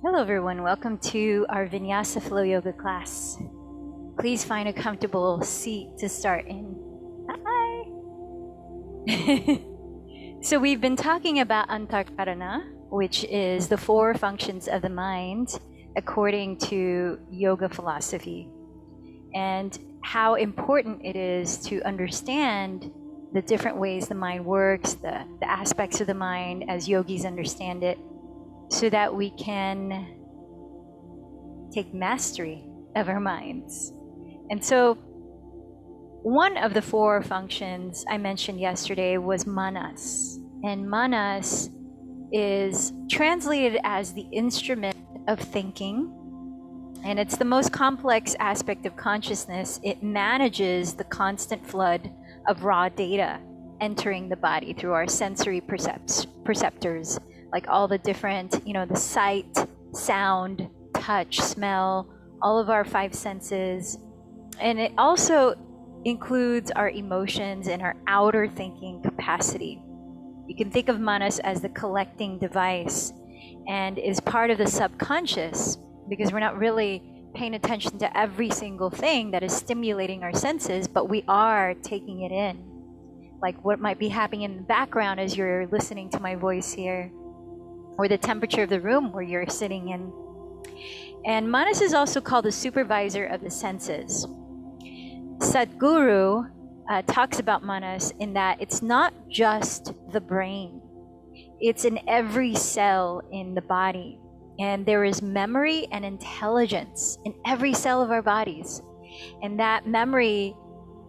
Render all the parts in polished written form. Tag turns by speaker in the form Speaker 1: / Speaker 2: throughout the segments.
Speaker 1: Hello everyone, welcome to our Vinyasa Flow Yoga class. Please find a comfortable seat to start in. Hi! So we've been talking about Antarkarana, which is the four functions of the mind according to yoga philosophy, and how important it is to understand the different ways the mind works, the aspects of the mind as yogis understand it, so that we can take mastery of our minds. And so one of the four functions I mentioned yesterday was manas. And manas is translated as the instrument of thinking. And it's the most complex aspect of consciousness. It manages the constant flood of raw data entering the body through our sensory perceptors, like all the different, the sight, sound, touch, smell, all of our five senses. And it also includes our emotions and our outer thinking capacity. You can think of manas as the collecting device and is part of the subconscious, because we're not really paying attention to every single thing that is stimulating our senses, but we are taking it in. Like what might be happening in the background as you're listening to my voice here, or the temperature of the room where you're sitting in. And manas is also called the supervisor of the senses. Sadhguru talks about manas in that it's not just the brain. It's in every cell in the body. And there is memory and intelligence in every cell of our bodies. And that memory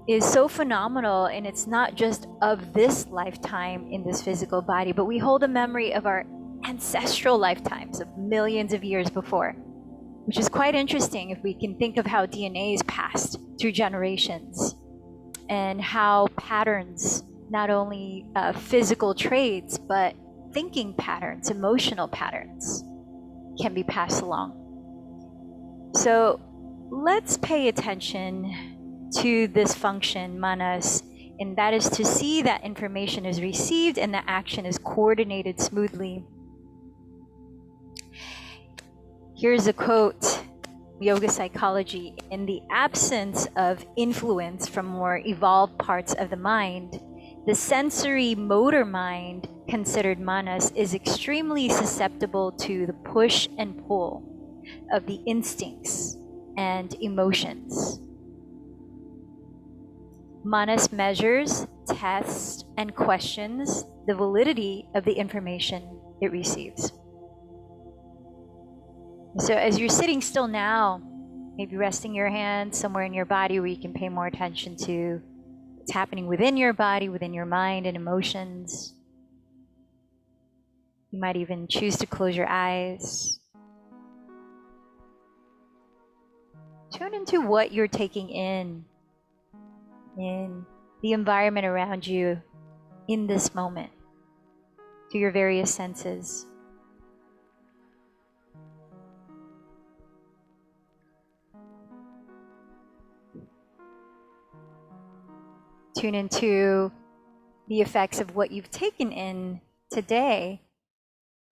Speaker 1: is so phenomenal, and it's not just of this lifetime in this physical body, but we hold a memory of our ancestral lifetimes of millions of years before, which is quite interesting if we can think of how DNA is passed through generations and how patterns, not only physical traits, but thinking patterns, emotional patterns can be passed along. So let's pay attention to this function, manas, and that is to see that information is received and the action is coordinated smoothly. Here's a quote, yoga psychology: in the absence of influence from more evolved parts of the mind, the sensory motor mind, considered manas, is extremely susceptible to the push and pull of the instincts and emotions. Manas measures, tests, and questions the validity of the information it receives. So as you're sitting still now, maybe resting your hands somewhere in your body where you can pay more attention to what's happening within your body, within your mind and emotions. You might even choose to close your eyes. Tune into what you're taking in the environment around you in this moment through your various senses. Tune into the effects of what you've taken in today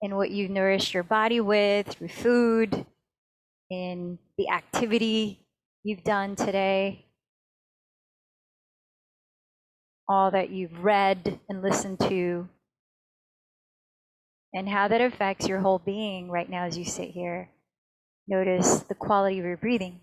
Speaker 1: and what you've nourished your body with through food, in the activity you've done today, all that you've read and listened to, and how that affects your whole being right now as you sit here. Notice the quality of your breathing.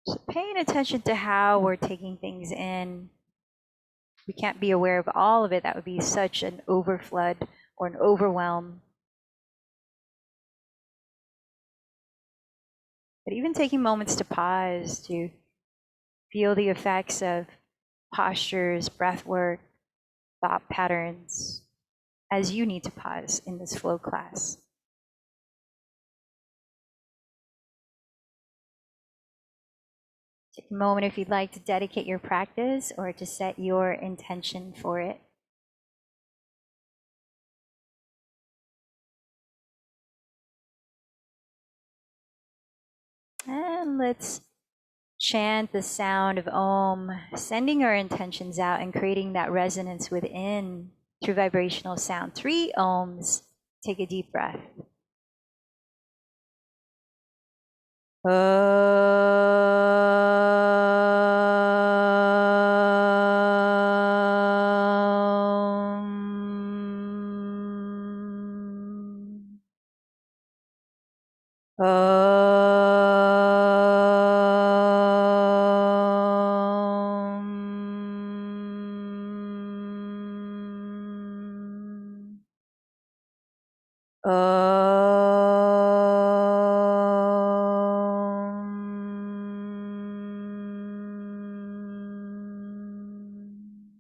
Speaker 1: So paying attention to how we're taking things in. We can't be aware of all of it. That would be such an overflood or an overwhelm. But even taking moments to pause, to feel the effects of postures, breath work, thought patterns, as you need to pause in this flow class. Take a moment if you'd like to dedicate your practice or to set your intention for it. And let's chant the sound of Om, sending our intentions out and creating that resonance within through vibrational sound. 3 Oms. Take a deep breath.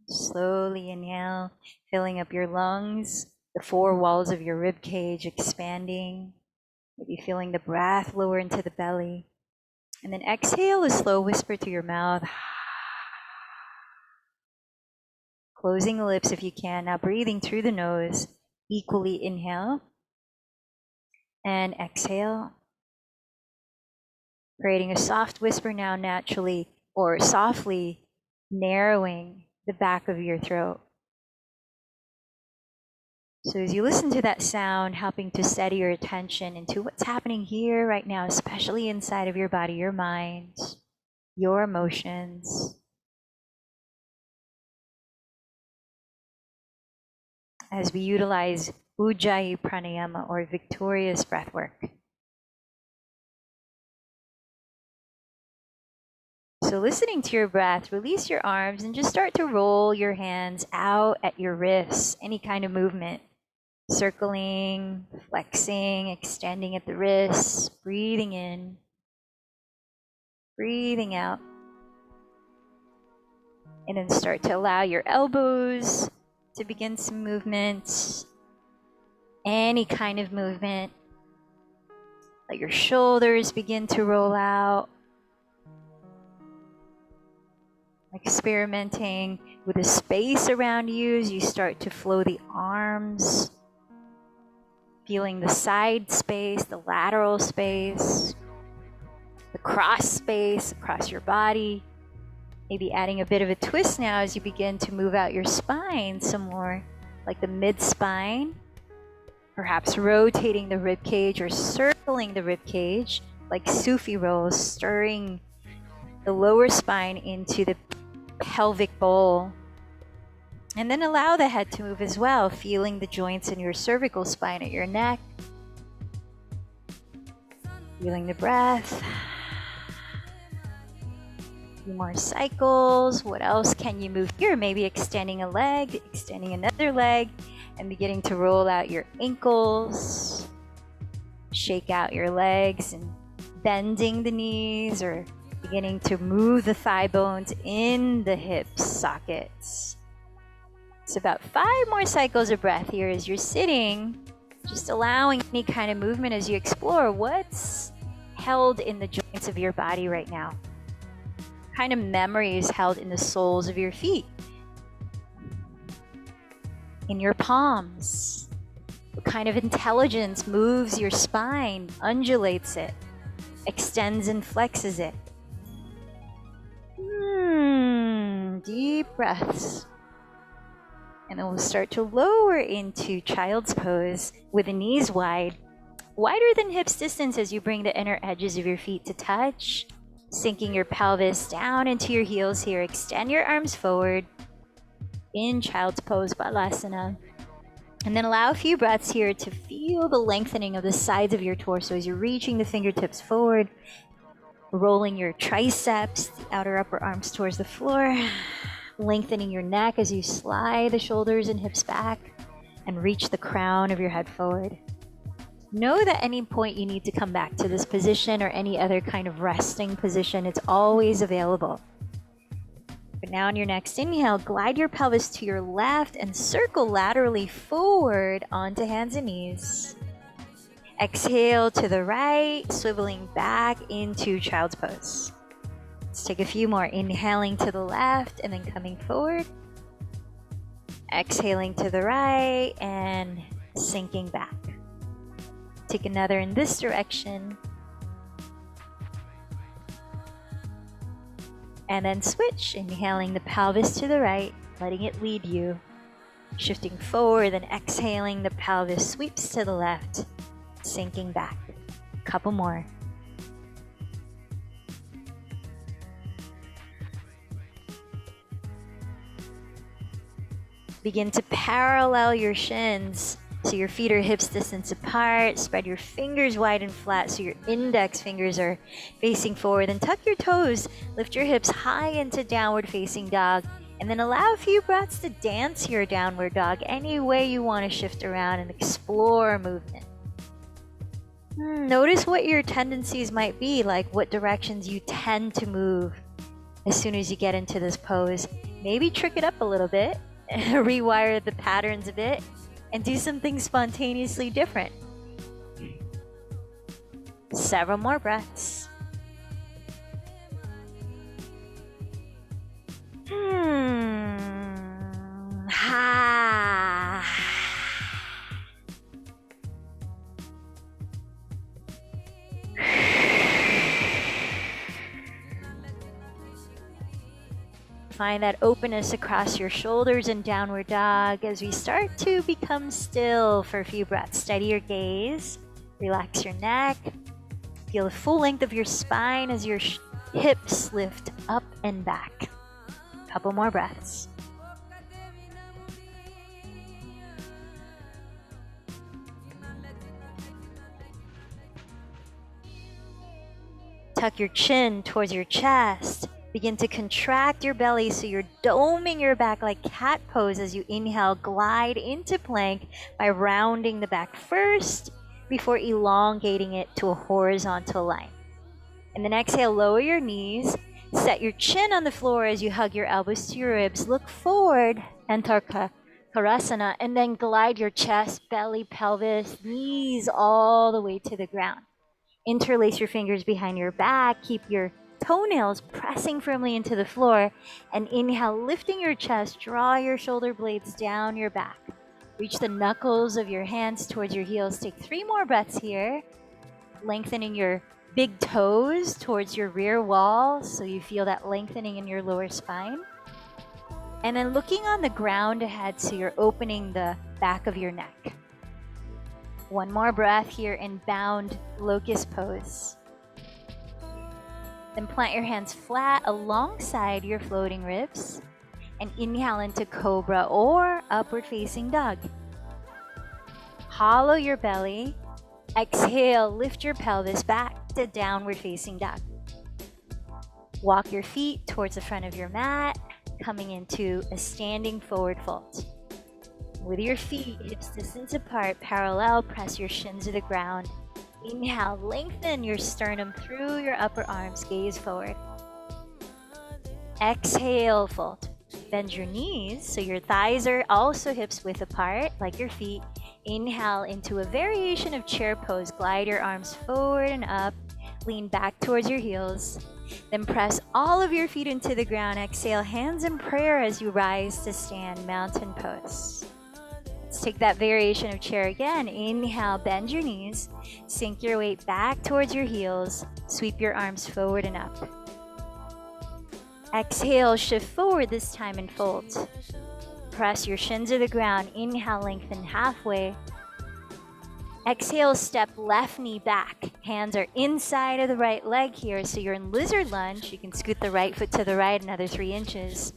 Speaker 1: Slowly inhale, filling up your lungs, the 4 walls of your rib cage expanding, maybe feeling the breath lower into the belly. And then exhale a slow whisper to your mouth. Closing the lips if you can. Now breathing through the nose. Equally inhale and exhale. Creating a soft whisper now naturally or softly narrowing the back of your throat. So as you listen to that sound, helping to steady your attention into what's happening here right now, especially inside of your body, your mind, your emotions. As we utilize Ujjayi Pranayama or victorious breathwork. So listening to your breath, release your arms and just start to roll your hands out at your wrists, any kind of movement. Circling, flexing, extending at the wrists, breathing in, breathing out. And then start to allow your elbows to begin some movement, any kind of movement. Let your shoulders begin to roll out. Experimenting with the space around you as you start to flow the arms. Feeling the side space, the lateral space, the cross space across your body. Maybe adding a bit of a twist now as you begin to move out your spine some more, like the mid-spine. Perhaps rotating the rib cage or circling the rib cage, like Sufi rolls, stirring the lower spine into the pelvic bowl. And then allow the head to move as well, feeling the joints in your cervical spine at your neck. Feeling the breath. A few more cycles. What else can you move here? Maybe extending a leg, extending another leg, and beginning to roll out your ankles. Shake out your legs and bending the knees or beginning to move the thigh bones in the hip sockets. It's about 5 more cycles of breath here as you're sitting, just allowing any kind of movement as you explore what's held in the joints of your body right now. What kind of memory is held in the soles of your feet, in your palms? What kind of intelligence moves your spine, undulates it, extends and flexes it? Deep breaths. And then we'll start to lower into child's pose with the knees wide, wider than hips distance as you bring the inner edges of your feet to touch, sinking your pelvis down into your heels here. Extend your arms forward in child's pose, Balasana. And then allow a few breaths here to feel the lengthening of the sides of your torso as you're reaching the fingertips forward, rolling your triceps, the outer upper arms towards the floor. Lengthening your neck as you slide the shoulders and hips back and reach the crown of your head forward. Know that at any point you need to come back to this position or any other kind of resting position, it's always available. But now on your next inhale, glide your pelvis to your left and circle laterally forward onto hands and knees. Exhale to the right, swiveling back into child's pose. Let's take a few more. Inhaling to the left and then coming forward. Exhaling to the right and sinking back. Take another in this direction. And then switch, inhaling the pelvis to the right, letting it lead you. Shifting forward, then exhaling, the pelvis sweeps to the left, sinking back. Couple more. Begin to parallel your shins so your feet are hips distance apart. Spread your fingers wide and flat so your index fingers are facing forward. And tuck your toes. Lift your hips high into downward facing dog. And then allow a few breaths to dance your downward dog any way you want to shift around and explore movement. Notice what your tendencies might be, like what directions you tend to move as soon as you get into this pose. Maybe trick it up a little bit, rewire the patterns a bit, and do something spontaneously different. Several more breaths. Find that openness across your shoulders in downward dog as we start to become still for a few breaths. Steady your gaze, relax your neck, feel the full length of your spine as your hips lift up and back. Couple more breaths. Tuck your chin towards your chest. Begin to contract your belly so you're doming your back like cat pose as you inhale. Glide into plank by rounding the back first before elongating it to a horizontal line. And then exhale, lower your knees. Set your chin on the floor as you hug your elbows to your ribs. Look forward, enter Karasana, and then glide your chest, belly, pelvis, knees all the way to the ground. Interlace your fingers behind your back. Keep your toenails pressing firmly into the floor. And inhale, lifting your chest. Draw your shoulder blades down your back. Reach the knuckles of your hands towards your heels. Take 3 more breaths here. Lengthening your big toes towards your rear wall so you feel that lengthening in your lower spine. And then looking on the ground ahead so you're opening the back of your neck. 1 more breath here in bound locust pose. Then plant your hands flat alongside your floating ribs and inhale into cobra or upward facing dog. Hollow your belly. Exhale, lift your pelvis back to downward facing dog. Walk your feet towards the front of your mat, coming into a standing forward fold. With your feet hips distance apart, parallel, press your shins to the ground. Inhale, lengthen your sternum through your upper arms, gaze forward. Exhale, fold. Bend your knees so your thighs are also hips width apart, like your feet. Inhale into a variation of chair pose. Glide your arms forward and up. Lean back towards your heels. Then press all of your feet into the ground. Exhale, hands in prayer as you rise to stand, mountain pose. Let's take that variation of chair again. Inhale, bend your knees. Sink your weight back towards your heels. Sweep your arms forward and up. Exhale, shift forward this time and fold. Press your shins to the ground. Inhale, lengthen halfway. Exhale, step left knee back. Hands are inside of the right leg here, so you're in lizard lunge. You can scoot the right foot to the right another 3 inches.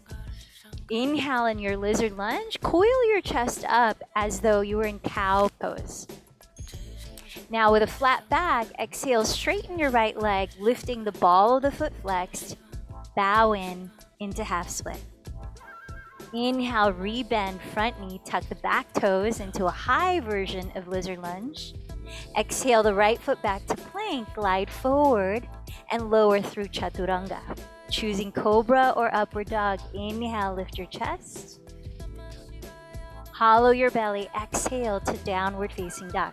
Speaker 1: Inhale in your lizard lunge. Coil your chest up as though you were in cow pose. Now with a flat back, exhale, straighten your right leg, lifting the ball of the foot flexed. Bow in into half split. Inhale, rebend front knee, tuck the back toes into a high version of lizard lunge. Exhale the right foot back to plank, glide forward and lower through chaturanga. Choosing cobra or upward dog, inhale, lift your chest. Hollow your belly, exhale to downward facing dog.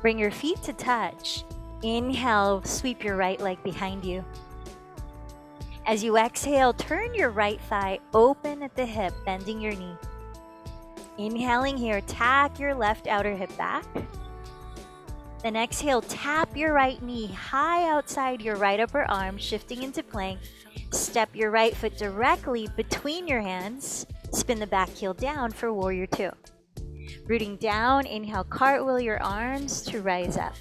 Speaker 1: Bring your feet to touch. Inhale, sweep your right leg behind you. As you exhale, turn your right thigh open at the hip, bending your knee. Inhaling here, tack your left outer hip back. Then exhale, tap your right knee high outside your right upper arm, shifting into plank. Step your right foot directly between your hands. Spin the back heel down for warrior two. Rooting down, inhale, cartwheel your arms to rise up.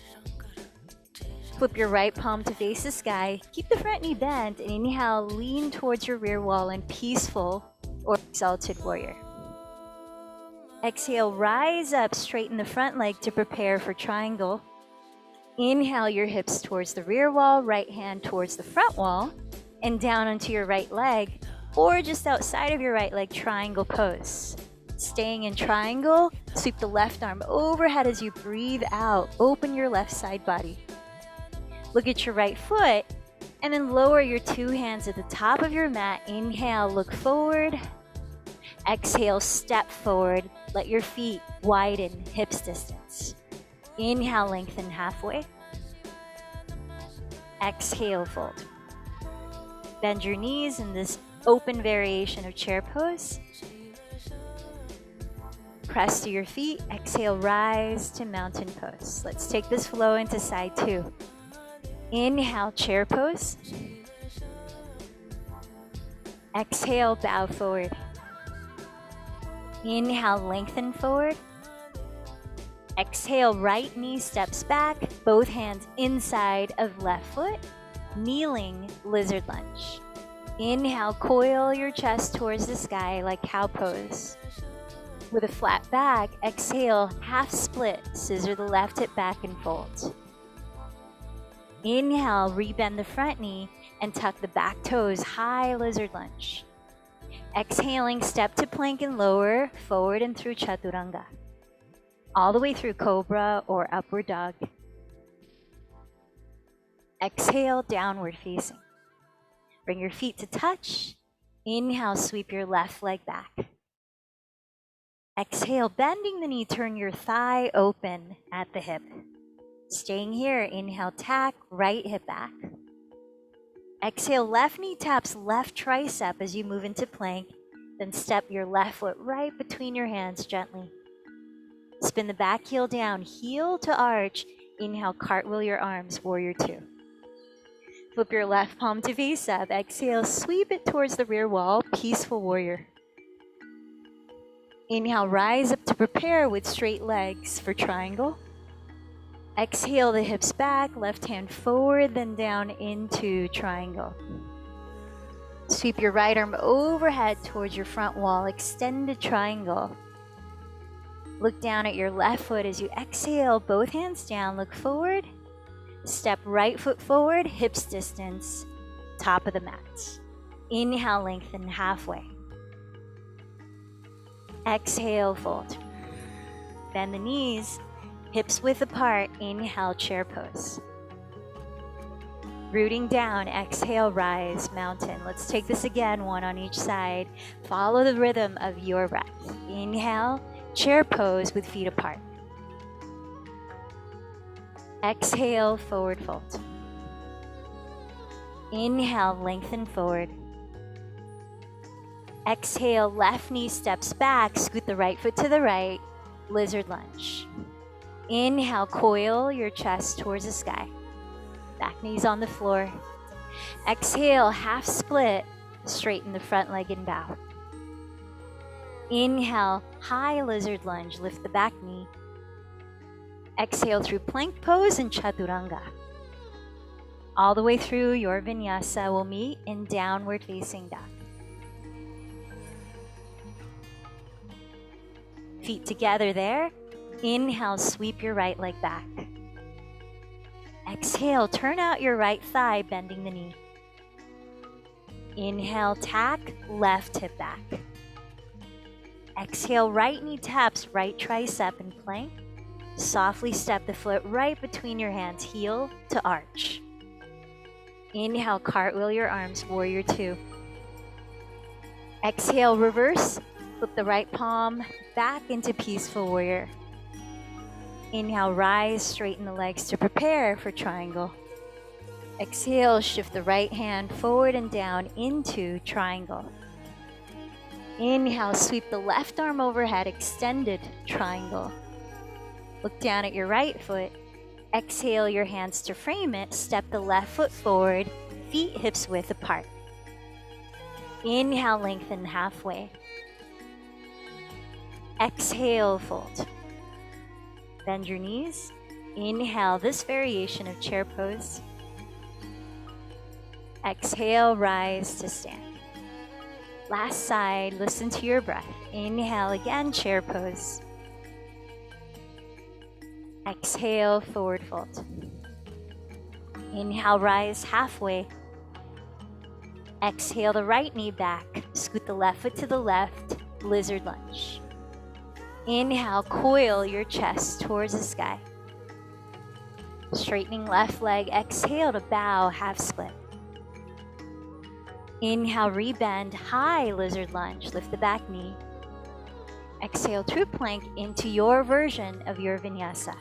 Speaker 1: Flip your right palm to face the sky. Keep the front knee bent and inhale, lean towards your rear wall in peaceful or exalted warrior. Exhale, rise up, straighten the front leg to prepare for triangle. Inhale your hips towards the rear wall, right hand towards the front wall, and down onto your right leg, or just outside of your right leg, triangle pose. Staying in triangle, sweep the left arm overhead as you breathe out. Open your left side body. Look at your right foot, and then lower your two hands at the top of your mat. Inhale, look forward. Exhale, step forward. Let your feet widen, hips distance. Inhale, lengthen halfway. Exhale, fold. Bend your knees in this open variation of chair pose. Press to your feet. Exhale, rise to mountain pose. Let's take this flow into side two. Inhale, chair pose. Exhale, bow forward. Inhale, lengthen forward. Exhale, right knee steps back, both hands inside of left foot, kneeling lizard lunge. Inhale, coil your chest towards the sky like cow pose. With a flat back, exhale, half split, scissor the left hip back and fold. Inhale, rebend the front knee and tuck the back toes, high lizard lunge. Exhaling, step to plank and lower, forward and through chaturanga. All the way through cobra or upward dog. Exhale, downward facing. Bring your feet to touch. Inhale, sweep your left leg back. Exhale, bending the knee, turn your thigh open at the hip. Staying here, inhale, tack, right hip back. Exhale, left knee taps left tricep as you move into plank. Then step your left foot right between your hands gently. Spin the back heel down, heel to arch. Inhale, cartwheel your arms, warrior two. Flip your left palm to face up. Exhale, sweep it towards the rear wall, peaceful warrior. Inhale, rise up to prepare with straight legs for triangle. Exhale, the hips back, left hand forward, then down into triangle. Sweep your right arm overhead towards your front wall, extended triangle. Look down at your left foot as you exhale, both hands down, look forward. Step right foot forward, hips distance, top of the mat. Inhale, lengthen halfway. Exhale, fold. Bend the knees, hips width apart. Inhale, chair pose. Rooting down, exhale, rise, mountain. Let's take this again, one on each side. Follow the rhythm of your breath. Inhale, chair pose with feet apart. Exhale, forward fold. Inhale, lengthen forward. Exhale, left knee steps back, scoot the right foot to the right, lizard lunge. Inhale, coil your chest towards the sky. Back knees on the floor. Exhale, half split, straighten the front leg and bow. Inhale, high lizard lunge, lift the back knee. Exhale through plank pose and chaturanga. All the way through your vinyasa will meet in downward facing dog. Feet together there. Inhale, sweep your right leg back. Exhale, turn out your right thigh, bending the knee. Inhale, tack, left hip back. Exhale, right knee taps right tricep in plank. Softly step the foot right between your hands, heel to arch. Inhale, cartwheel your arms, warrior two. Exhale, reverse, flip the right palm back into peaceful warrior. Inhale, rise, straighten the legs to prepare for triangle. Exhale, shift the right hand forward and down into triangle. Inhale, sweep the left arm overhead, extended triangle. Look down at your right foot. Exhale your hands to frame it. Step the left foot forward, feet hips width apart. Inhale, lengthen halfway. Exhale, fold. Bend your knees. Inhale this variation of chair pose. Exhale, rise to stand. Last side, listen to your breath. Inhale again, chair pose. Exhale, forward fold. Inhale, rise halfway. Exhale the right knee back. Scoot the left foot to the left, lizard lunge. Inhale, coil your chest towards the sky. Straightening left leg, exhale to bow, half split. Inhale, rebend, high lizard lunge, lift the back knee. Exhale, true plank into your version of your vinyasa.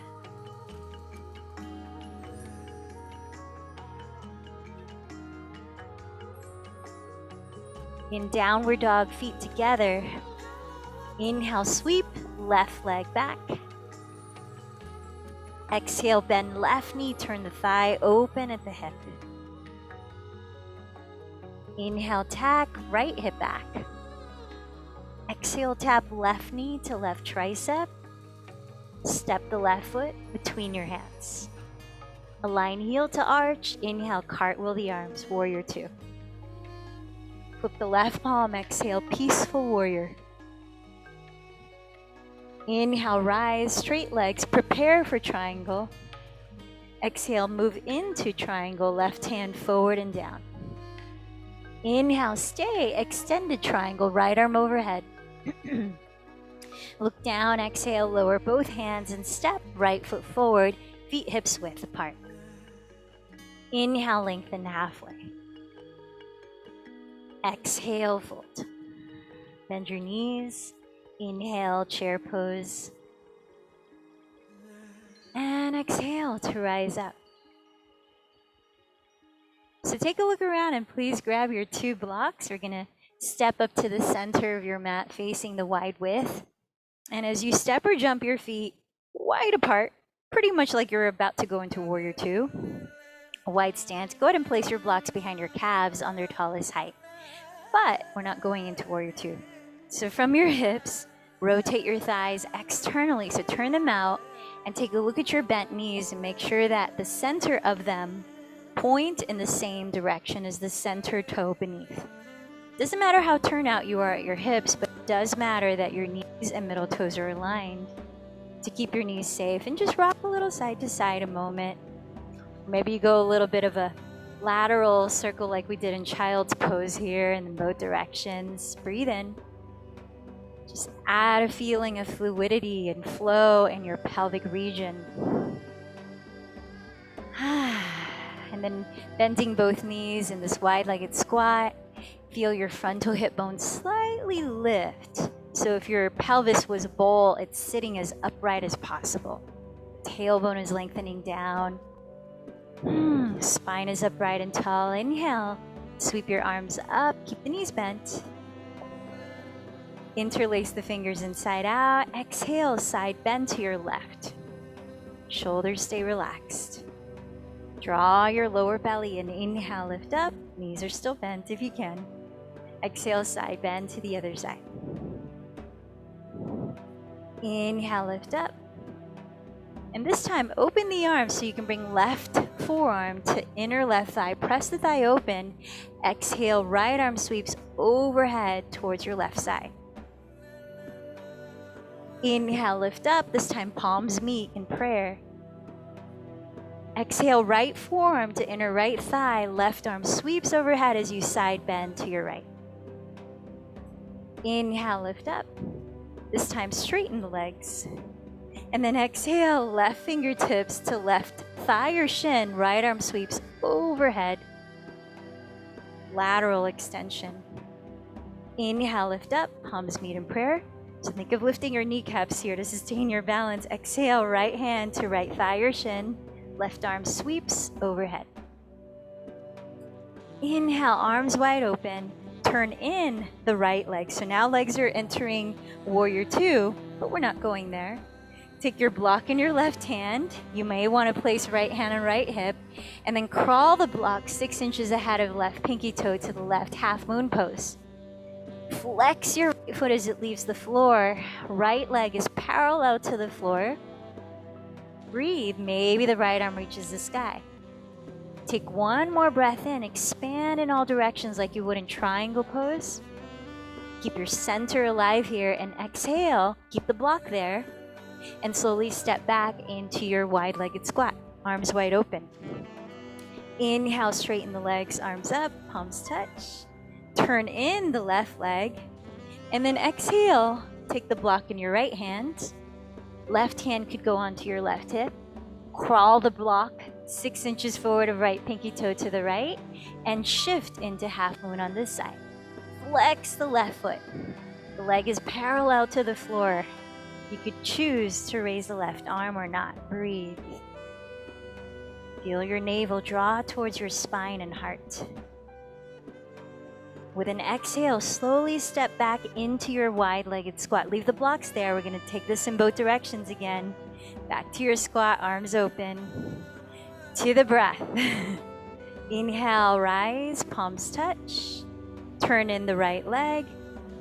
Speaker 1: In downward dog, feet together. Inhale, sweep, left leg back. Exhale, bend left knee, turn the thigh open at the hip. Inhale, tack, right hip back. Exhale, tap left knee to left tricep. Step the left foot between your hands. Align heel to arch. Inhale, cartwheel the arms, warrior two. Flip the left palm, exhale, peaceful warrior. Inhale, rise, straight legs, prepare for triangle. Exhale, move into triangle, left hand forward and down. Inhale, stay, extended triangle, right arm overhead. Look down, exhale, lower both hands and step, right foot forward, feet hips width apart. Inhale, lengthen halfway. Exhale, fold. Bend your knees. Inhale, chair pose. And exhale to rise up. So take a look around and please grab your two blocks. We're going to step up to the center of your mat facing the wide width. And as you step or jump your feet wide apart, pretty much like you're about to go into warrior two, a wide stance, go ahead and place your blocks behind your calves on their tallest height. But we're not going into warrior two. So from your hips, rotate your thighs externally. So turn them out and take a look at your bent knees and make sure that the center of them point in the same direction as the center toe beneath. Doesn't matter how turned out you are at your hips, but it does matter that your knees and middle toes are aligned to keep your knees safe. And just rock a little side to side a moment. Maybe you go a little bit of a lateral circle like we did in child's pose here in both directions. Breathe in. Just add a feeling of fluidity and flow in your pelvic region. And then bending both knees in this wide-legged squat. Feel your frontal hip bones slightly lift. So if your pelvis was a bowl, it's sitting as upright as possible. Tailbone is lengthening down. Spine is upright and tall. Inhale. Sweep your arms up. Keep the knees bent. Interlace the fingers inside out. Exhale, side bend to your left. Shoulders stay relaxed. Draw your lower belly and inhale, lift up. Knees are still bent if you can. Exhale, side bend to the other side. Inhale, lift up. And this time, open the arms so you can bring left forearm to inner left thigh. Press the thigh open. Exhale, right arm sweeps overhead towards your left side. Inhale, lift up. This time, palms meet in prayer. Exhale, right forearm to inner right thigh. Left arm sweeps overhead as you side bend to your right. Inhale, lift up. This time, straighten the legs. And then exhale, left fingertips to left thigh or shin. Right arm sweeps overhead. Lateral extension. Inhale, lift up. Palms meet in prayer. So think of lifting your kneecaps here to sustain your balance. Exhale, right hand to right thigh or shin. Left arm sweeps overhead. Inhale, arms wide open. Turn in the right leg. So now legs are entering warrior two, but we're not going there. Take your block in your left hand. You may want to place right hand on right hip, and then crawl the block 6 inches ahead of left pinky toe to the left half moon pose. Flex your right foot as it leaves the floor. Right leg is parallel to the floor. Breathe. Maybe the right arm reaches the sky. Take one more breath in. Expand in all directions like you would in triangle pose. Keep your center alive here, and exhale. Keep the block there, and slowly step back into your wide-legged squat. Arms wide open. Inhale, straighten the legs, arms up, palms touch. Turn in the left leg, and then exhale. Take the block in your right hand. Left hand could go onto your left hip. Crawl the block 6 inches forward of right pinky toe to the right, and shift into half moon on this side. Flex the left foot. The leg is parallel to the floor. You could choose to raise the left arm or not. Breathe. Feel your navel draw towards your spine and heart. With an exhale, slowly step back into your wide-legged squat. Leave the blocks there. We're going to take this in both directions again. Back to your squat, arms open. To the breath. Inhale, rise, palms touch. Turn in the right leg.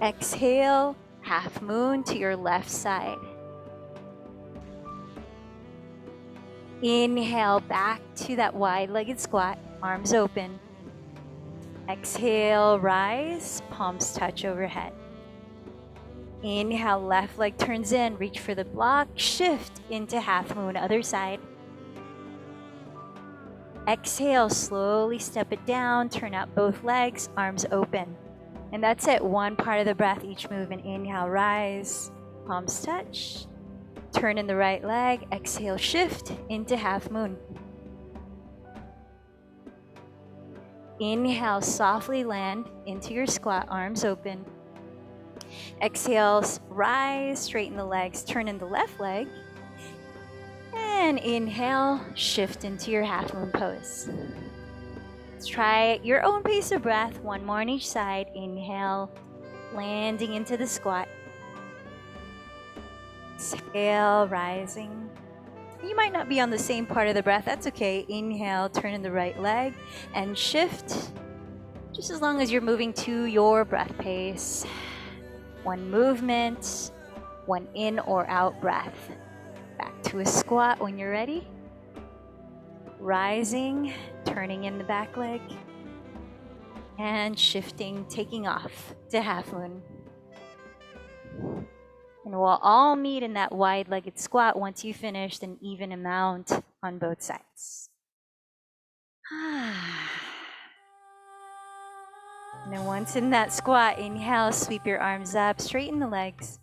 Speaker 1: Exhale, half moon to your left side. Inhale, back to that wide-legged squat, arms open. Exhale, rise, palms touch overhead. Inhale, left leg turns in, reach for the block, shift into half moon, other side. Exhale, slowly step it down, turn out both legs, arms open. And that's it, one part of the breath, each movement. Inhale, rise, palms touch. Turn in the right leg, exhale, shift into half moon. Inhale, softly land into your squat, arms open. Exhale, rise, straighten the legs, turn in the left leg. And inhale, shift into your half moon pose. Let's try your own pace of breath, one more on each side. Inhale, landing into the squat. Exhale, rising. You might not be on the same part of the breath, that's okay. Inhale, turn in the right leg and shift, just as long as you're moving to your breath pace. One movement, one in or out breath. Back to a squat when you're ready. Rising, turning in the back leg, and shifting, taking off to half moon. And we'll all meet in that wide-legged squat once you finished an even amount on both sides. And then once in that squat, inhale, sweep your arms up, straighten the legs.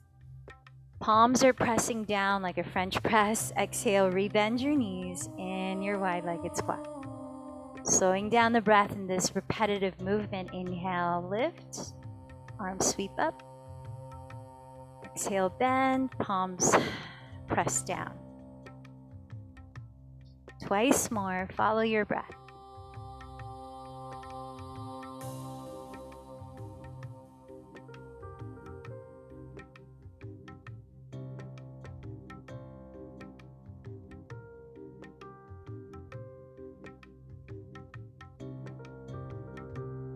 Speaker 1: Palms are pressing down like a French press. Exhale, rebend your knees in your wide-legged squat. Slowing down the breath in this repetitive movement. Inhale, lift, arms sweep up. Exhale, bend, palms press down. Twice more, follow your breath.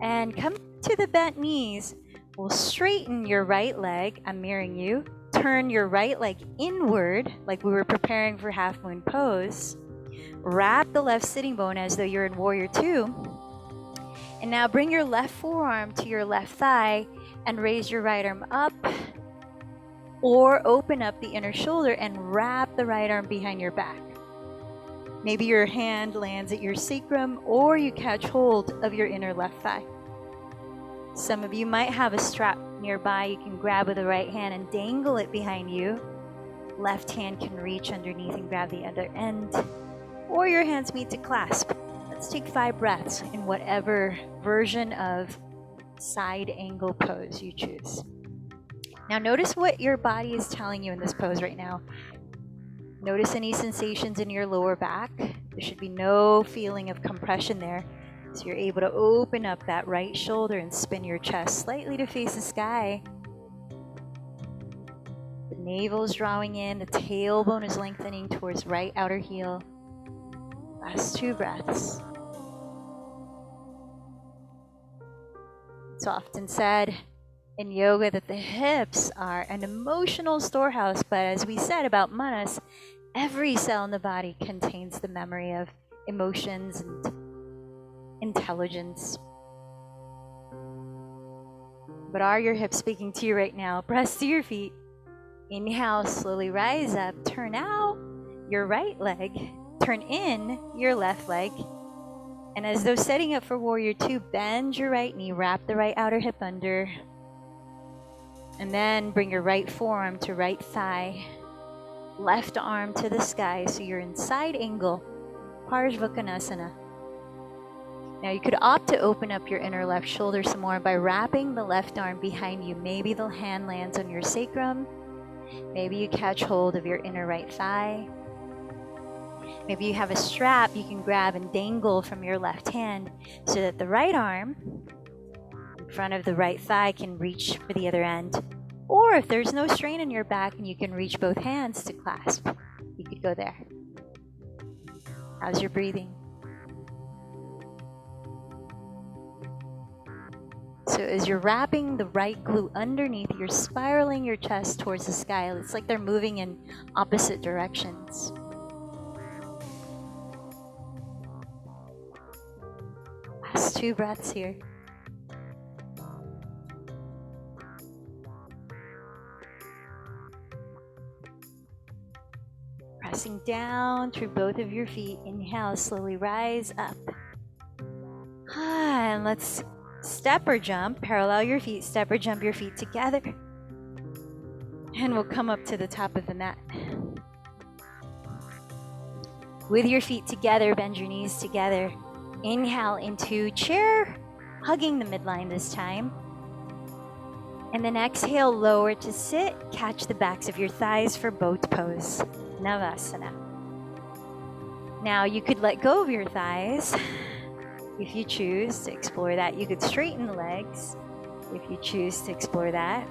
Speaker 1: And come to the bent knees. We'll straighten your right leg. I'm mirroring you. Turn your right leg inward like we were preparing for half moon pose. Wrap the left sitting bone as though you're in warrior two. And now bring your left forearm to your left thigh and raise your right arm up, or open up the inner shoulder and wrap the right arm behind your back. Maybe your hand lands at your sacrum, or you catch hold of your inner left thigh. Some of you might have a strap nearby you can grab with the right hand and dangle it behind you. Left hand can reach underneath and grab the other end, or your hands meet to clasp. Let's take 5 breaths in whatever version of side angle pose you choose. Now notice what your body is telling you in this pose right now. Notice any sensations in your lower back. There should be no feeling of compression there. So you're able to open up that right shoulder and spin your chest slightly to face the sky. navel's drawing in, the tailbone is lengthening towards right outer heel. Last 2 breaths. It's often said in yoga that the hips are an emotional storehouse, but as we said about manas, every cell in the body contains the memory of emotions and intelligence. But are your hips speaking to you right now? Press to your feet. Inhale, slowly rise up, turn out your right leg, turn in your left leg. And as though setting up for warrior 2, bend your right knee, wrap the right outer hip under. And then bring your right forearm to right thigh, left arm to the sky, so you're in side angle, Parsvakonasana. Now you could opt to open up your inner left shoulder some more by wrapping the left arm behind you. Maybe the hand lands on your sacrum. Maybe you catch hold of your inner right thigh. Maybe you have a strap you can grab and dangle from your left hand so that the right arm in front of the right thigh can reach for the other end. Or if there's no strain in your back and you can reach both hands to clasp, you could go there. How's your breathing? So as you're wrapping the right glute underneath, you're spiraling your chest towards the sky. It's like they're moving in opposite directions. Last 2 breaths here. Pressing down through both of your feet. Inhale, slowly rise up. And let's step or jump, parallel your feet, step or jump your feet together. And we'll come up to the top of the mat. With your feet together, bend your knees together. Inhale into chair, hugging the midline this time. And then exhale, lower to sit. Catch the backs of your thighs for boat pose, Navasana. Now you could let go of your thighs if you choose to explore that. You could straighten the legs if you choose to explore that.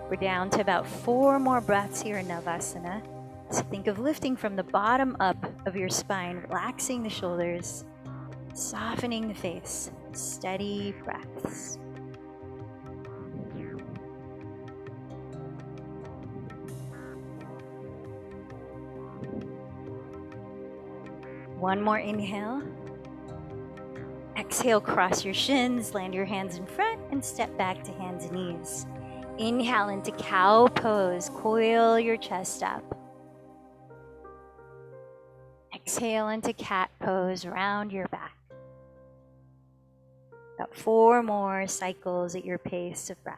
Speaker 1: We're down to about 4 more breaths here in Navasana. So think of lifting from the bottom up of your spine, relaxing the shoulders, softening the face, steady breaths. One more inhale. Exhale, cross your shins, land your hands in front, and step back to hands and knees. Inhale into cow pose, coil your chest up. Exhale into cat pose, round your back. About 4 more cycles at your pace of breath.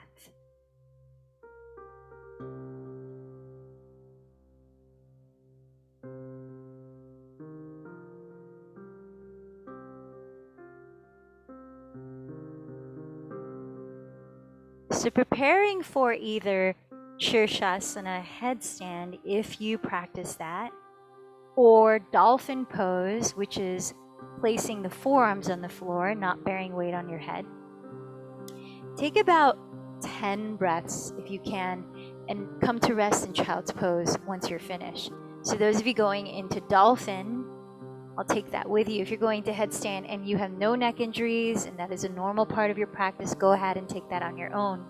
Speaker 1: So preparing for either Shirshasana headstand, if you practice that, or dolphin pose, which is placing the forearms on the floor, not bearing weight on your head. Take about 10 breaths if you can, and come to rest in child's pose once you're finished. So those of you going into dolphin, I'll take that with you. If you're going to headstand and you have no neck injuries and that is a normal part of your practice, go ahead and take that on your own.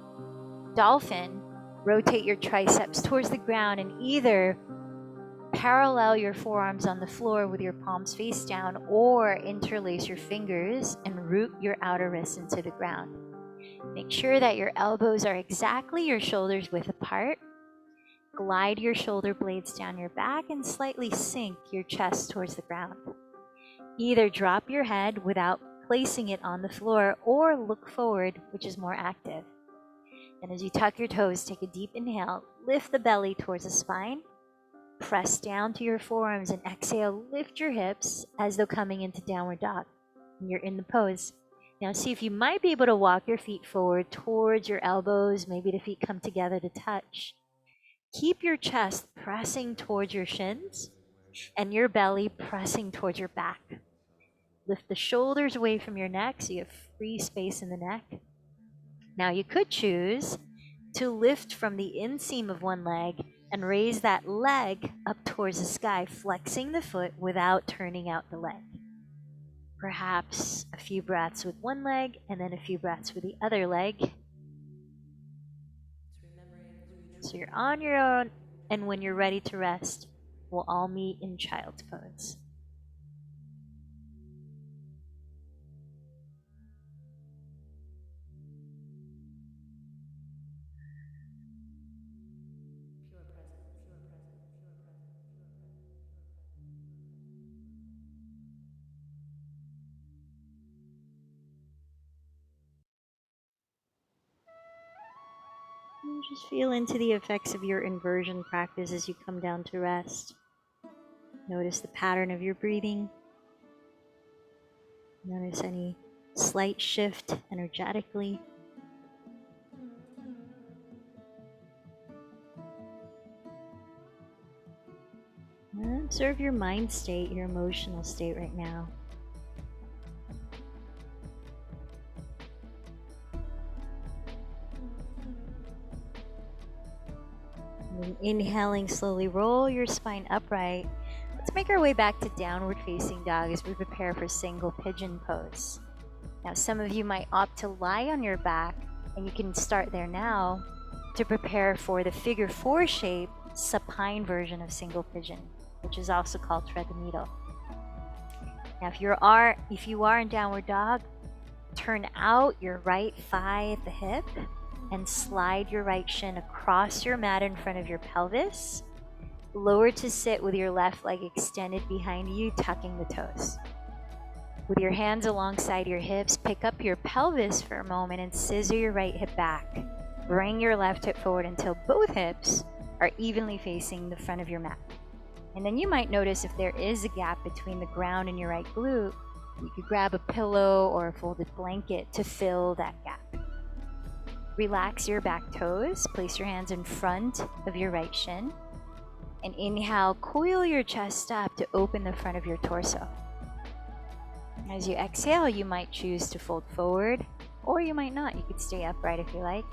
Speaker 1: Dolphin, rotate your triceps towards the ground and either parallel your forearms on the floor with your palms face down, or interlace your fingers and root your outer wrists into the ground. Make sure that your elbows are exactly your shoulders width apart. Glide your shoulder blades down your back and slightly sink your chest towards the ground. Either drop your head without placing it on the floor or look forward, which is more active. And as you tuck your toes, take a deep inhale, lift the belly towards the spine. Press down to your forearms and exhale, lift your hips as though coming into downward dog. And you're in the pose. Now see if you might be able to walk your feet forward towards your elbows, maybe the feet come together to touch. Keep your chest pressing towards your shins and your belly pressing towards your back. Lift the shoulders away from your neck so you have free space in the neck. Now you could choose to lift from the inseam of one leg and raise that leg up towards the sky, flexing the foot without turning out the leg. Perhaps a few breaths with one leg and then a few breaths with the other leg. So you're on your own, and when you're ready to rest, we'll all meet in child's pose. And just feel into the effects of your inversion practice as you come down to rest. Notice the pattern of your breathing. Notice any slight shift energetically. And observe your mind state, your emotional state right now. And inhaling, slowly roll your spine upright. Let's make our way back to downward facing dog as we prepare for single pigeon pose. Now, some of you might opt to lie on your back, and you can start there now to prepare for the figure 4 shape supine version of single pigeon, which is also called thread the needle. Now, if you are in downward dog, turn out your right thigh at the hip and slide your right shin across your mat in front of your pelvis. Lower to sit with your left leg extended behind you, tucking the toes. With your hands alongside your hips, pick up your pelvis for a moment and scissor your right hip back. Bring your left hip forward until both hips are evenly facing the front of your mat. And then you might notice if there is a gap between the ground and your right glute, you could grab a pillow or a folded blanket to fill that gap. Relax your back toes, place your hands in front of your right shin, and inhale, coil your chest up to open the front of your torso. As you exhale, you might choose to fold forward, or you might not. You could stay upright if you like.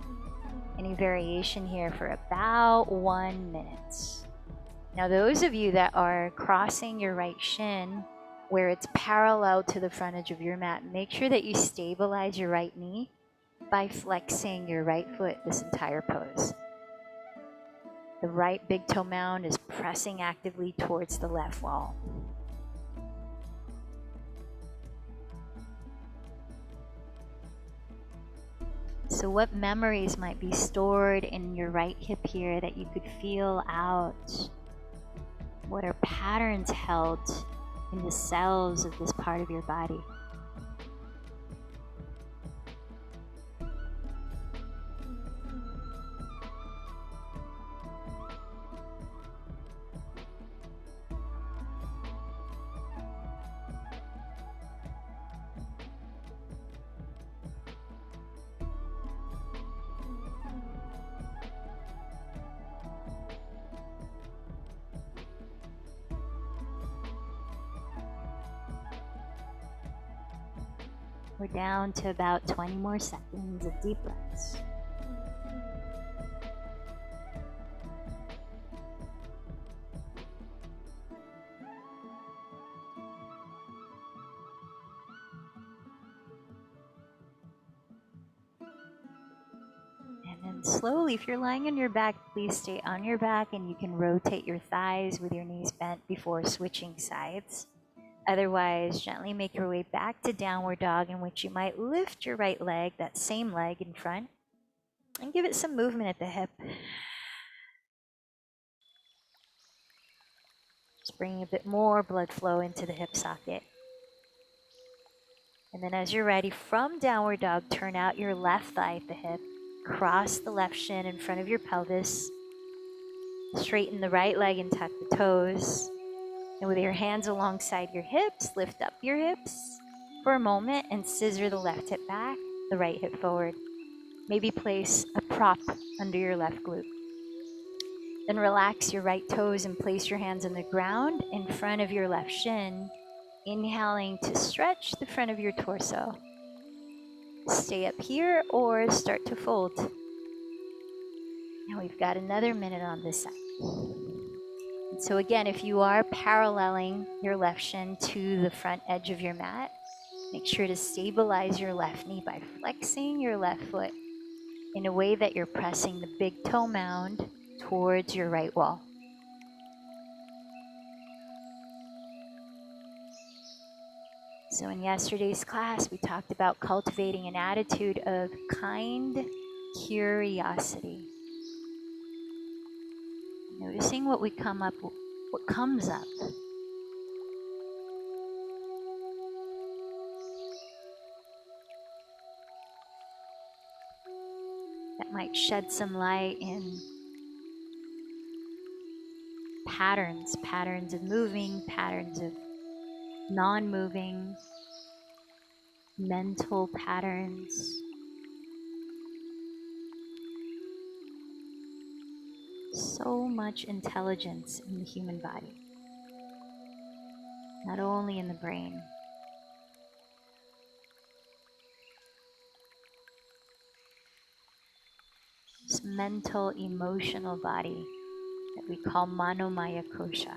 Speaker 1: Any variation here for about 1 minute. Now, those of you that are crossing your right shin where it's parallel to the front edge of your mat, make sure that you stabilize your right knee by flexing your right foot this entire pose. The right big toe mound is pressing actively towards the left wall. So what memories might be stored in your right hip here that you could feel out? What are patterns held in the cells of this part of your body? We're down to about 20 more seconds of deep breaths. And then slowly, if you're lying on your back, please stay on your back, and you can rotate your thighs with your knees bent before switching sides. Otherwise, gently make your way back to downward dog, in which you might lift your right leg, that same leg in front, and give it some movement at the hip. Just bringing a bit more blood flow into the hip socket. And then as you're ready, from downward dog, turn out your left thigh at the hip, cross the left shin in front of your pelvis, straighten the right leg and tuck the toes. And with your hands alongside your hips, lift up your hips for a moment and scissor the left hip back, the right hip forward. Maybe place a prop under your left glute. Then relax your right toes and place your hands on the ground in front of your left shin, inhaling to stretch the front of your torso. Stay up here or start to fold. Now we've got another minute on this side. And so again, if you are paralleling your left shin to the front edge of your mat, make sure to stabilize your left knee by flexing your left foot in a way that you're pressing the big toe mound towards your right wall. So in yesterday's class, we talked about cultivating an attitude of kind curiosity. Noticing what comes up. That might shed some light in patterns of moving, patterns of non-moving, mental patterns. So much intelligence in the human body, not only in the brain. This mental, emotional body that we call Manomaya Kosha.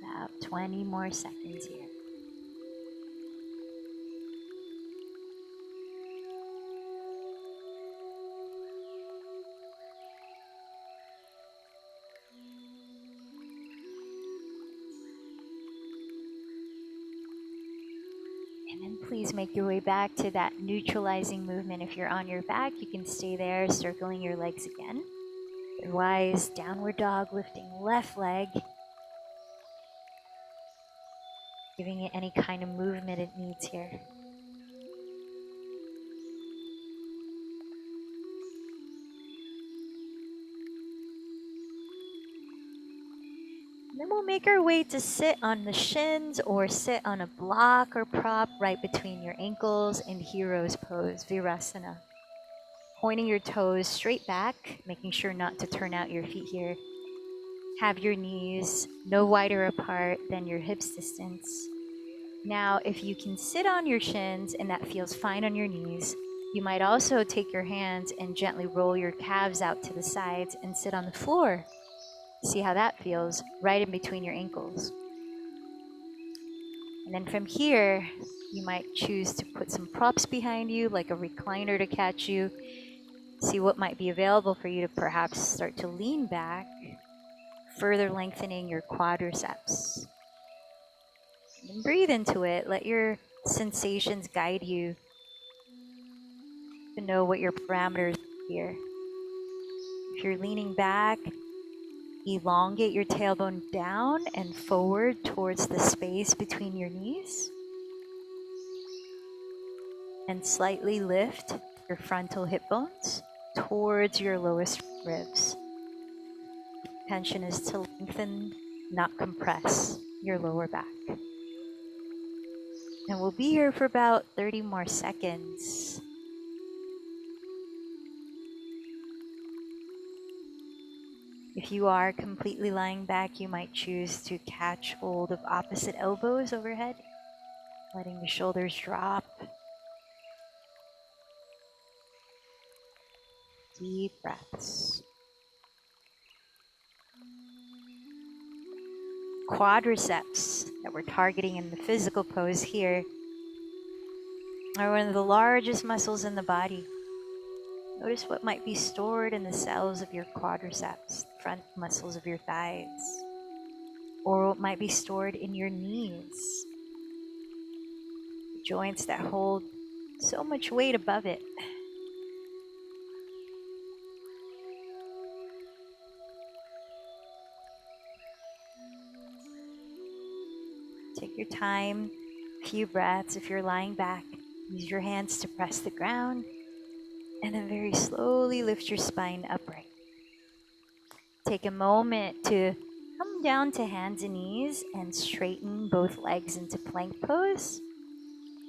Speaker 1: About 20 more seconds here. And then please make your way back to that neutralizing movement. If you're on your back, you can stay there, circling your legs again. Otherwise, downward dog, lifting left leg, giving it any kind of movement it needs here. And then we'll make our way to sit on the shins or sit on a block or prop right between your ankles in hero's pose, Virasana. Pointing your toes straight back, making sure not to turn out your feet here. Have your knees no wider apart than your hips distance. Now, if you can sit on your shins and that feels fine on your knees, you might also take your hands and gently roll your calves out to the sides and sit on the floor. See how that feels right in between your ankles. And then from here, you might choose to put some props behind you, like a recliner to catch you. See what might be available for you to perhaps start to lean back, further lengthening your quadriceps. And breathe into it. Let your sensations guide you to know what your parameters are here. If you're leaning back, elongate your tailbone down and forward towards the space between your knees. And slightly lift your frontal hip bones towards your lowest ribs. Intention is to lengthen, not compress your lower back. And we'll be here for about 30 more seconds. If you are completely lying back, you might choose to catch hold of opposite elbows overhead, letting the shoulders drop. Deep breaths. Quadriceps that we're targeting in the physical pose here are one of the largest muscles in the body. Notice what might be stored in the cells of your quadriceps, front muscles of your thighs, or what might be stored in your knees, the joints that hold so much weight above it. Take your time, a few breaths. If you're lying back, use your hands to press the ground, and then very slowly lift your spine upright. Take a moment to come down to hands and knees and straighten both legs into plank pose.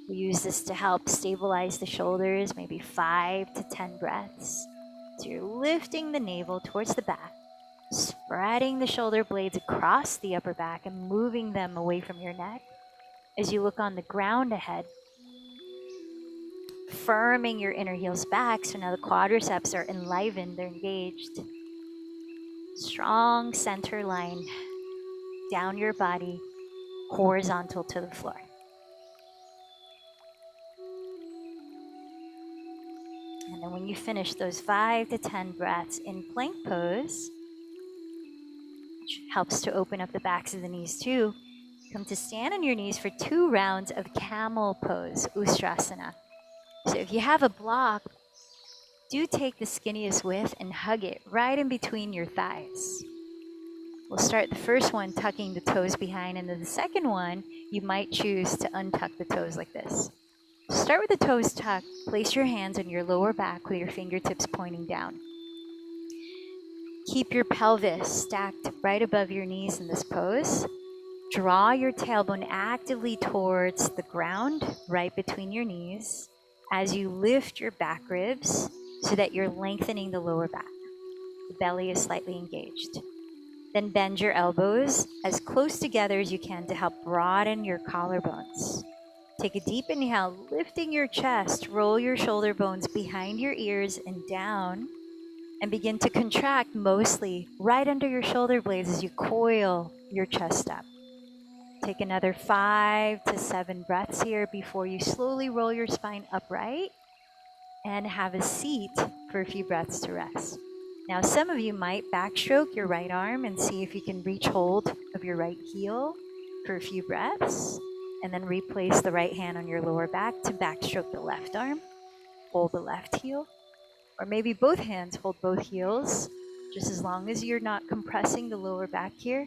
Speaker 1: We use this to help stabilize the shoulders, maybe 5 to 10 breaths. So you're lifting the navel towards the back, spreading the shoulder blades across the upper back and moving them away from your neck as you look on the ground ahead, firming your inner heels back so now the quadriceps are enlivened, they're engaged. Strong center line down your body, horizontal to the floor. And then when you finish those 5 to 10 breaths in plank pose, which helps to open up the backs of the knees too, come to stand on your knees for 2 rounds of camel pose, Ustrasana. So if you have a block, do take the skinniest width and hug it right in between your thighs. We'll start the first one tucking the toes behind, and then the second one, you might choose to untuck the toes like this. Start with the toes tucked. Place your hands on your lower back with your fingertips pointing down. Keep your pelvis stacked right above your knees in this pose. Draw your tailbone actively towards the ground, right between your knees, as you lift your back ribs so that you're lengthening the lower back. The belly is slightly engaged. Then bend your elbows as close together as you can to help broaden your collarbones. Take a deep inhale, lifting your chest, roll your shoulder bones behind your ears and down, and begin to contract mostly right under your shoulder blades as you coil your chest up. Take another 5 to 7 breaths here before you slowly roll your spine upright and have a seat for a few breaths to rest. Now, some of you might backstroke your right arm and see if you can reach hold of your right heel for a few breaths, and then replace the right hand on your lower back to backstroke the left arm, hold the left heel, or maybe both hands hold both heels, just as long as you're not compressing the lower back here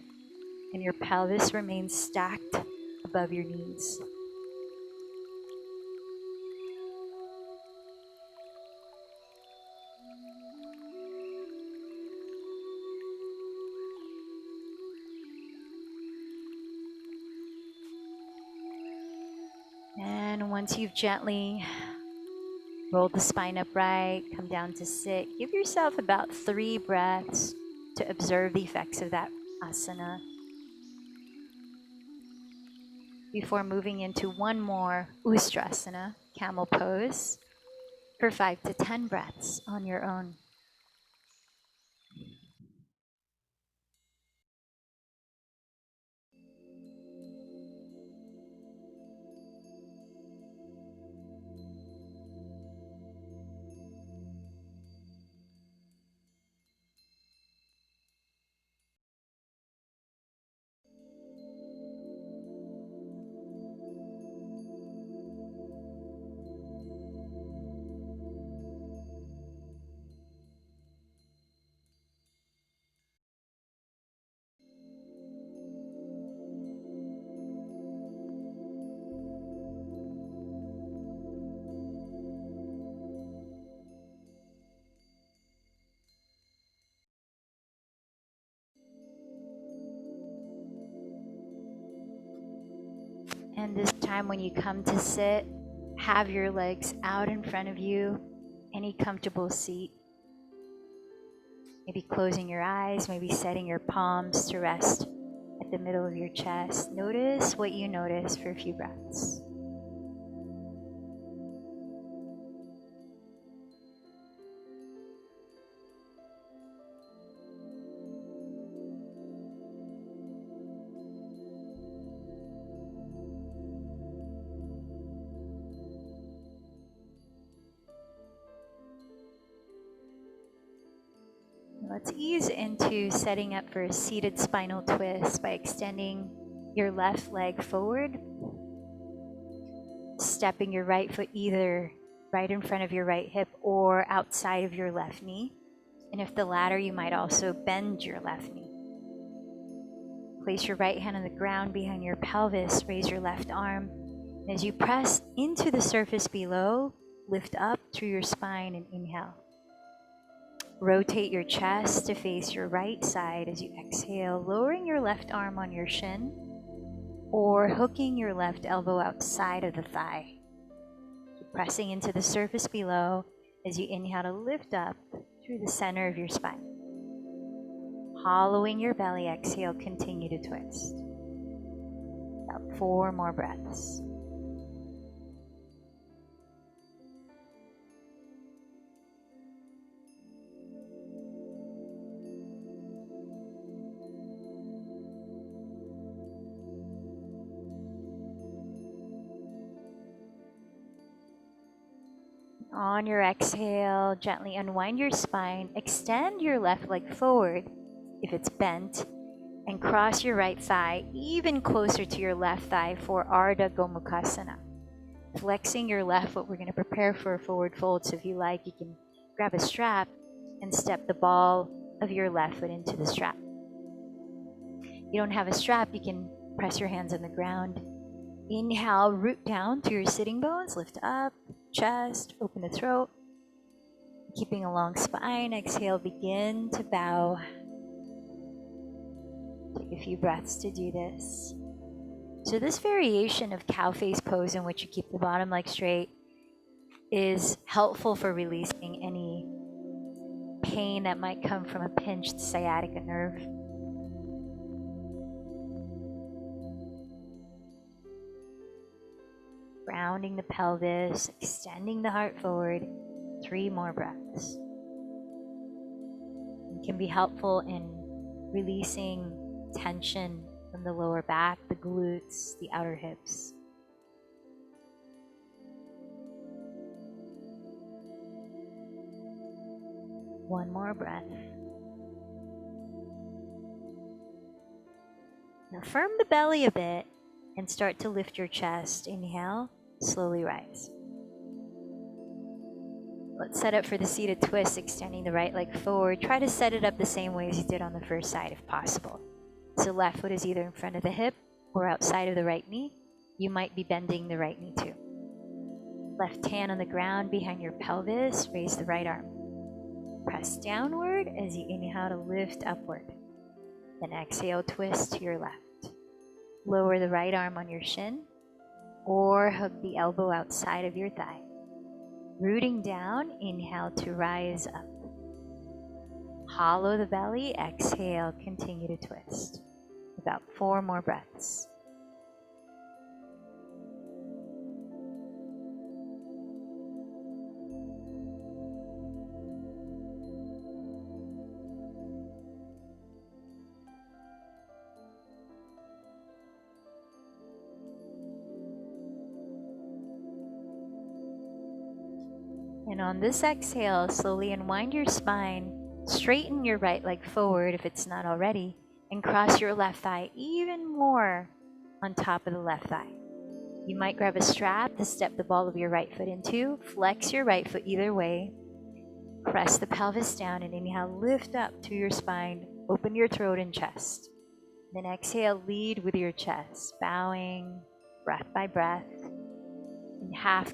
Speaker 1: and your pelvis remains stacked above your knees. And once you've gently rolled the spine upright, come down to sit, give yourself about 3 breaths to observe the effects of that asana before moving into one more Ustrasana, camel pose, for 5 to 10 breaths on your own. And this time when you come to sit, have your legs out in front of you, any comfortable seat. Maybe closing your eyes, maybe setting your palms to rest at the middle of your chest. Notice what you notice for a few breaths. Let's ease into setting up for a seated spinal twist by extending your left leg forward, stepping your right foot either right in front of your right hip or outside of your left knee. And if the latter, you might also bend your left knee. Place your right hand on the ground behind your pelvis, raise your left arm. And as you press into the surface below, lift up through your spine and inhale. Rotate your chest to face your right side as you exhale, lowering your left arm on your shin or hooking your left elbow outside of the thigh. Keep pressing into the surface below as you inhale to lift up through through the center of your spine. Hollowing your belly, exhale, continue to twist. About 4 more breaths. On your exhale, gently unwind your spine, extend your left leg forward if it's bent, and cross your right thigh even closer to your left thigh for Ardha Gomukhasana. Flexing your left foot, we're going to prepare for a forward fold, so if you like, you can grab a strap and step the ball of your left foot into the strap. If you don't have a strap, you can press your hands on the ground. Inhale, root down to your sitting bones, lift up, chest, open the throat. Keeping a long spine, exhale, begin to bow. Take a few breaths to do this. So this variation of cow face pose in which you keep the bottom leg straight is helpful for releasing any pain that might come from a pinched sciatica nerve. Rounding the pelvis, extending the heart forward. 3 more breaths. It can be helpful in releasing tension from the lower back, the glutes, the outer hips. One more breath. Now firm the belly a bit and start to lift your chest. Inhale, slowly rise. Let's set up for the seated twist, extending the right leg forward. Try to set it up the same way as you did on the first side if possible. So left foot is either in front of the hip or outside of the right knee. You might be bending the right knee too. Left hand on the ground behind your pelvis. Raise the right arm. Press downward as you inhale to lift upward. Then exhale, twist to your left. Lower the right arm on your shin or hook the elbow outside of your thigh. Rooting down, inhale to rise up. Hollow the belly, exhale, continue to twist. About 4 more breaths. And on this exhale, slowly unwind your spine, straighten your right leg forward if it's not already, and cross your left thigh even more on top of the left thigh. You might grab a strap to step the ball of your right foot into, flex your right foot either way, press the pelvis down, and inhale, lift up to your spine, open your throat and chest. Then exhale, lead with your chest, bowing breath by breath, in half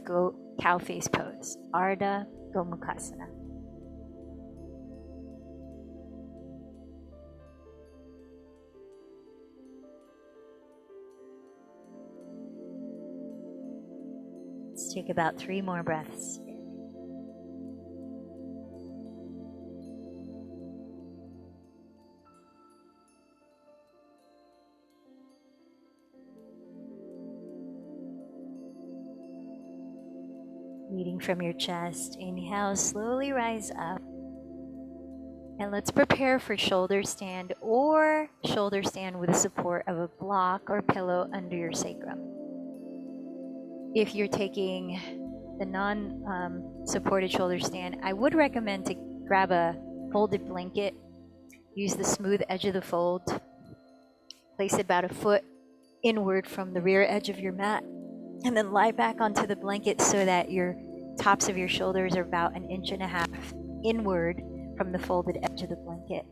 Speaker 1: cow face pose, Ardha Gomukhasana. Let's take about 3 more breaths. Leading from your chest, inhale, slowly rise up. And let's prepare for shoulder stand or shoulder stand with the support of a block or pillow under your sacrum. If you're taking the non-supported shoulder stand, I would recommend to grab a folded blanket, use the smooth edge of the fold, place it about a foot inward from the rear edge of your mat, and then lie back onto the blanket so that your tops of your shoulders are about 1.5 inches inward from the folded edge of the blanket.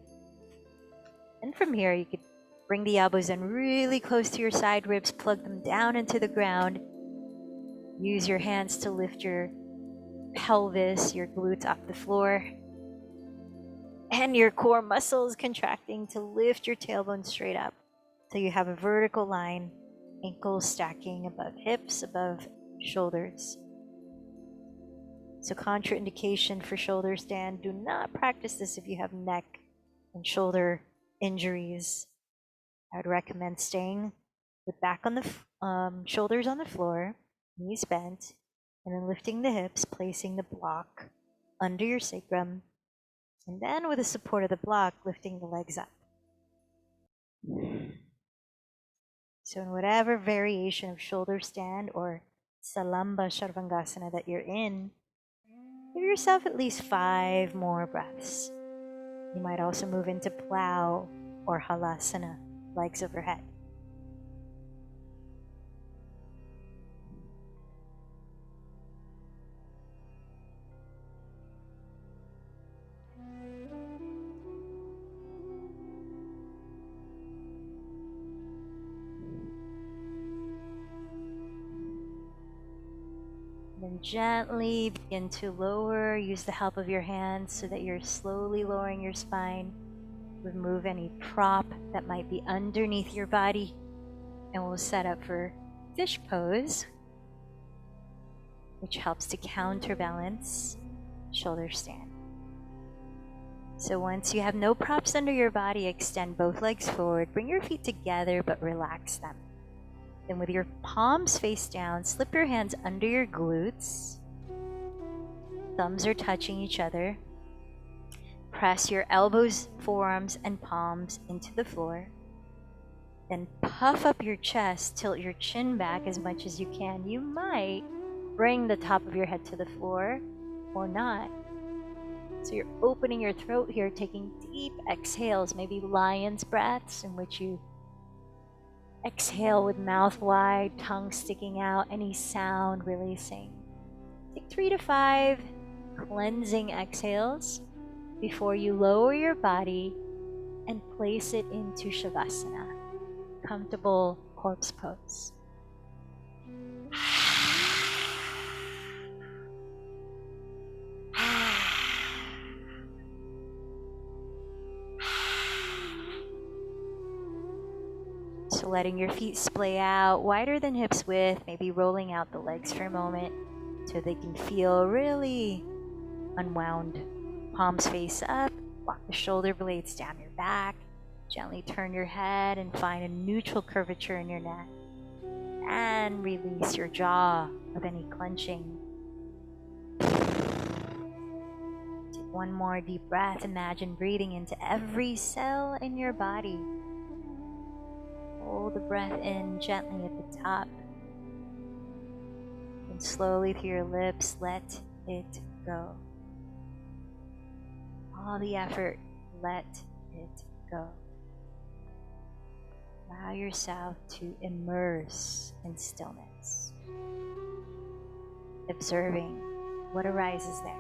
Speaker 1: And from here, you could bring the elbows in really close to your side ribs, plug them down into the ground. Use your hands to lift your pelvis, your glutes off the floor, and your core muscles contracting to lift your tailbone straight up. So you have a vertical line, ankles stacking above hips, above shoulders. So contraindication for shoulder stand. Do not practice this if you have neck and shoulder injuries. I would recommend staying with back on the shoulders on the floor, knees bent, and then lifting the hips, placing the block under your sacrum, and then with the support of the block, lifting the legs up. So in whatever variation of shoulder stand or Salamba Sharvangasana that you're in, give yourself at least 5 more breaths. You might also move into plow or halasana, legs overhead. Then gently begin to lower. Use the help of your hands so that you're slowly lowering your spine. Remove any prop that might be underneath your body. And we'll set up for fish pose, which helps to counterbalance shoulder stand. So once you have no props under your body, extend both legs forward. Bring your feet together, but relax them. Then with your palms face down, slip your hands under your glutes. Thumbs are touching each other. Press your elbows, forearms, and palms into the floor. Then puff up your chest, tilt your chin back as much as you can. You might bring the top of your head to the floor or not. So you're opening your throat here, taking deep exhales, maybe lion's breaths in which you exhale with mouth wide, tongue sticking out, any sound releasing. Take 3 to 5 cleansing exhales before you lower your body and place it into Shavasana, comfortable corpse pose. So letting your feet splay out wider than hips width, maybe rolling out the legs for a moment so they can feel really unwound. Palms face up, walk the shoulder blades down your back, gently turn your head and find a neutral curvature in your neck. And release your jaw of any clenching. Take one more deep breath. Imagine breathing into every cell in your body. Hold the breath in gently at the top. And slowly through your lips, let it go. All the effort, let it go. Allow yourself to immerse in stillness, observing what arises there.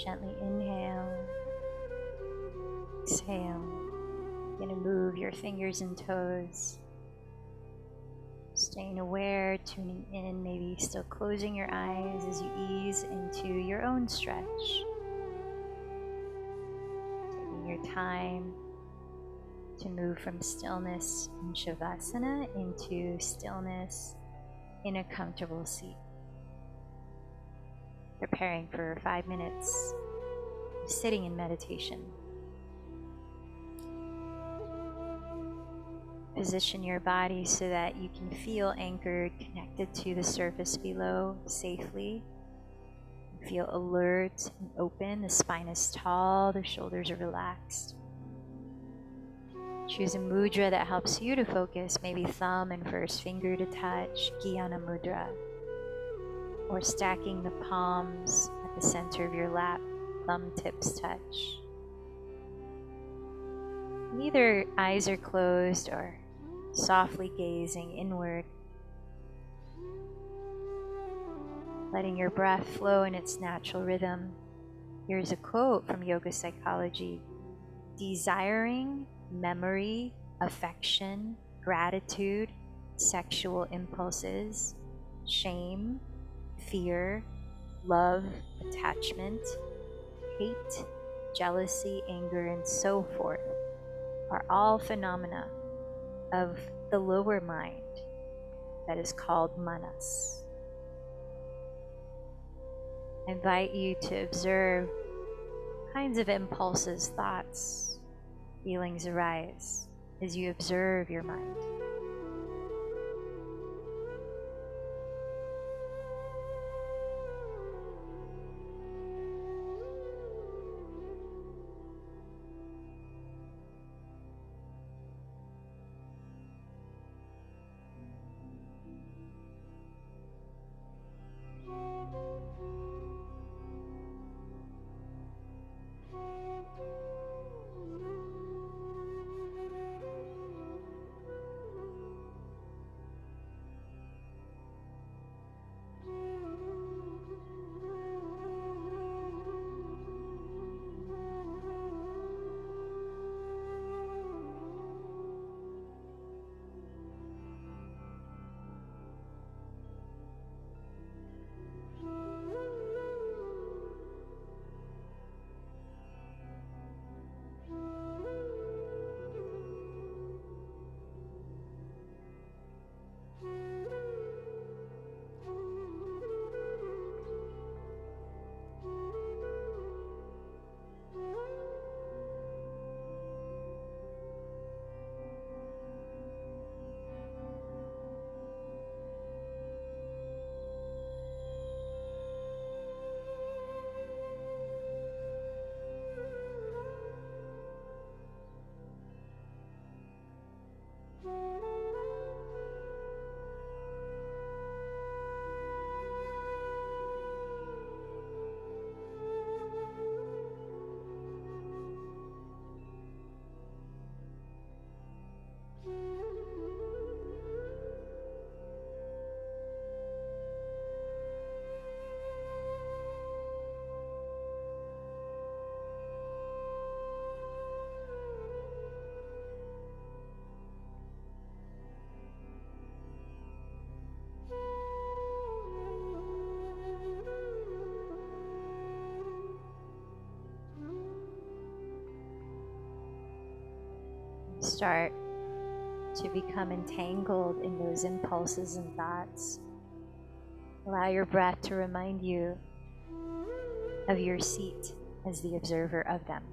Speaker 1: Gently inhale, exhale. You're going to move your fingers and toes, staying aware, tuning in, maybe still closing your eyes as you ease into your own stretch. Taking your time to move from stillness in Shavasana into stillness in a comfortable seat. Preparing for 5 minutes of sitting in meditation. Position your body so that you can feel anchored, connected to the surface below safely. Feel alert and open. The spine is tall, the shoulders are relaxed. Choose a mudra that helps you to focus, maybe thumb and first finger to touch, Gyana Mudra. Or stacking the palms at the center of your lap, thumb tips touch. Either eyes are closed or softly gazing inward, letting your breath flow in its natural rhythm. Here's a quote from Yoga Psychology: desiring, memory, affection, gratitude, sexual impulses, shame, fear, love, attachment, hate, jealousy, anger, and so forth are all phenomena of the lower mind that is called manas. I invite you to observe kinds of impulses, thoughts, feelings arise as you observe your mind. Start to become entangled in those impulses and thoughts. Allow your breath to remind you of your seat as the observer of them.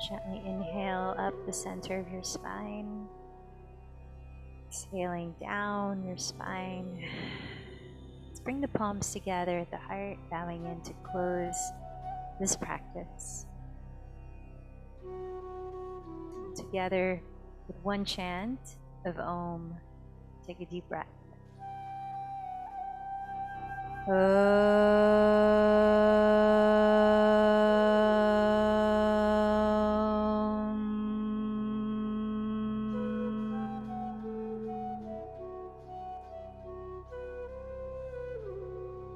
Speaker 1: Gently inhale up the center of your spine. Exhaling down your spine. Let's bring the palms together at the heart, bowing in to close this practice. Together with one chant of Om. Take a deep breath.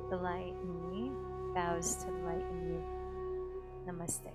Speaker 1: The light in me bows to the light in you. Namaste.